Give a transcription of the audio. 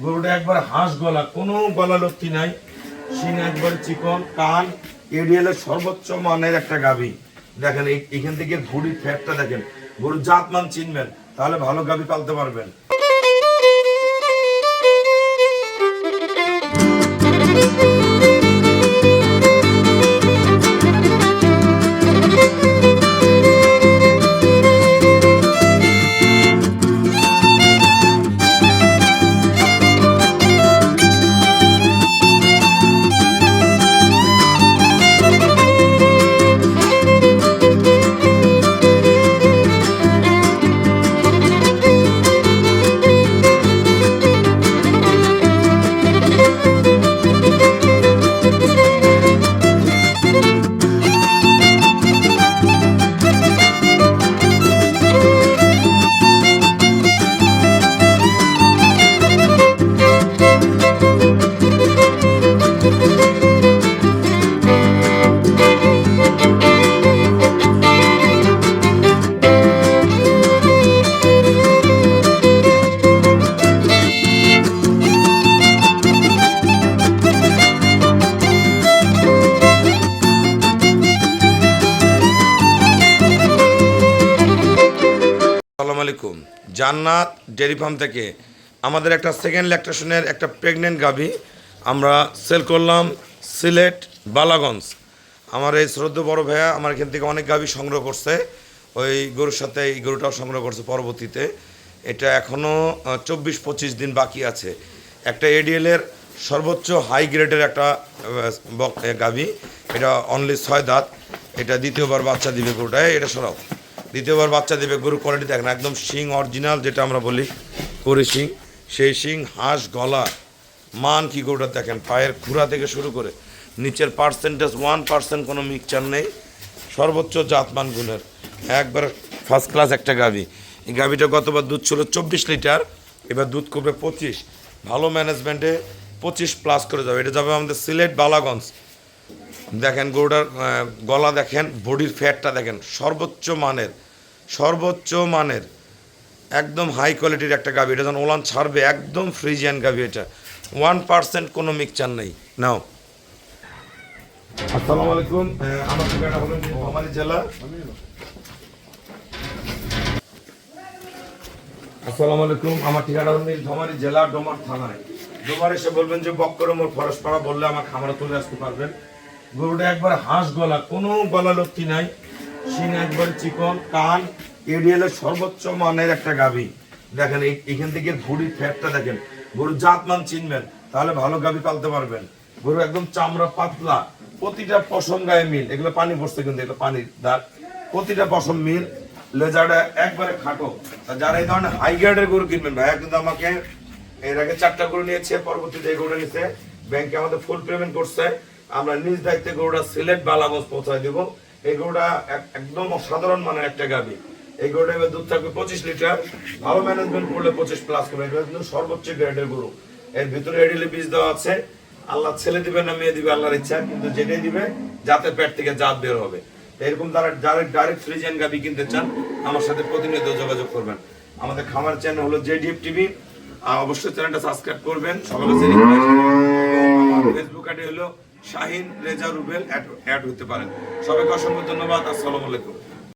গরুটা একবার হাঁস গলা, কোনো গলা লক্ষ্মী নাই, শিং একবার চিকন, কান এডিএলের সর্বোচ্চ মানের একটা গাভী। দেখেন এখান থেকে ভুড়ির ফ্যাটটা দেখেন, গরুর জাতমান চিনবেন, তাহলে ভালো গাভী পালতে পারবেন। আসসালামু আলাইকুম। জান্নাত ডেয়ারি ফার্ম থেকে আমাদের একটা সেকেন্ড ল্যাকটেশনের একটা প্রেগনেন্ট গাভী আমরা সেল করলাম সিলেট বালাগঞ্জ। আমার এই শ্রদ্ধেয় বড় ভাইয়া আমার এখান থেকে অনেক গাভী সংগ্রহ করছে, ওই গরুর সাথে এই গরুটাও সংগ্রহ করছে পরবর্তীতে। এটা এখনও 24-25 দিন বাকি আছে। একটা এডিএলের সর্বোচ্চ হাই গ্রেডের একটা গাভী, এটা অনলি 6 দাঁত। এটা দ্বিতীয়বার বাচ্চা দিবে গরুটা, এটা সরাও, দ্বিতীয়বার বাচ্চা দেবে। গরু কোয়ালিটি দেখেন, একদম শিং অরিজিনাল, যেটা আমরা বলি করি শিং, সেই শিং, হাঁস গলা, মান কি গরুটা দেখেন, পায়ের খুরা থেকে শুরু করে নিচের পার্সেন্টেজ 1% কোনো মিক্সচার নেই, সর্বোচ্চ জাতমান গুণের একবার ফার্স্ট ক্লাস একটা গাভী। এই গাভীটা গতবার দুধ ছিল 24 লিটার, এবার দুধ করবে 25। ভালো ম্যানেজমেন্টে 25+ করে যাবে। এটা যাবে আমাদের সিলেট বালাগঞ্জ। দেখেন গরুটার গলা দেখেন, বডির ফ্যাটটা দেখেন, সর্বোচ্চ মানের একদম হাই কোয়ালিটির একটা গাভী। এটা যখন ওলান ছাড়বে একদম ফ্রিজিয়ান গাভী, এটা 1% কোনো মিক্সচার নেই। নাও, আসসালামু আলাইকুম। আমার ঠিকানা হলো নীলফামারী জেলা। আসসালামু আলাইকুম, আমার ঠিকানা হলো নীলফামারী জেলা, ডোমার থানায়। ডোমার এসে বলবেন যে বক্করমোর ফরেশপাড়া, বললে আমার খামারে তুলে আসতে পারবেন। গরুটা একবার হাঁস গলা, কোনো গলা লক্ষ্মী নাই, শিং একবার চিকন, কান এডিএলের সর্বোচ্চ মানের একটা গাভী। দেখেন এখান থেকে ভুড়ির ফ্যাটটা দেখেন, গরুর জাতমান চিনবেন, তাহলে ভালো গাভী পালতে পারবেন। গরু একদম চামড়া পাতলা, প্রতিটা পশম গায়ে মিল, এগুলো পানি পড়ছে কিন্তু এগুলো পানির দাগ, প্রতিটা পশম মিল, লেজারটা একবারে খাটো। যারা এই ধরনের হাই গ্রেডের গরু কিনবেন, ভাইয়া কিন্তু আমাকে এর আগে 4টা গরু নিয়েছে, পরবর্তীতে এই গরুটা নিয়েছে, ব্যাংকে আমাদের ফুল পেমেন্ট করছে। আমরা নিজ দায়িত্বে গরুটা সিলেট বালাগঞ্জ পৌঁছায় দেবো। এই গরুটা একদম অসাধারণ মানের একটা গাভী। এই গরুটা এবার দুধ থাকবে 25 লিটার, ভালো ম্যানেজমেন্ট করলে 25+ করবে। এটা কিন্তু সর্বোচ্চ গ্রেডের গরু। এর ভিতরে এডিলে বীজ দেওয়া আছে। আল্লাহ ছেলে দিবে না মেয়ে দিবে আল্লাহর ইচ্ছা, কিন্তু যেটাই দিবে জাতের পেট থেকে জাত বের হবে। এরকম যারা ডাইরেক্ট ফ্রিজিয়ান গাভী কিনতে চান আমার সাথে প্রতিনিয়ত যোগাযোগ করবেন। আমাদের খামার চ্যানেল হলো জেডিএফ টিভি, অবশ্যই চ্যানেলটা সাবস্ক্রাইব করবেন। সকালে আমার ফেসবুক আইডি হলো শাহিন রেজা রুবেল, অ্যাড হতে পারেন। সবাইকে অসংখ্য ধন্যবাদ। আসসালামু আলাইকুম।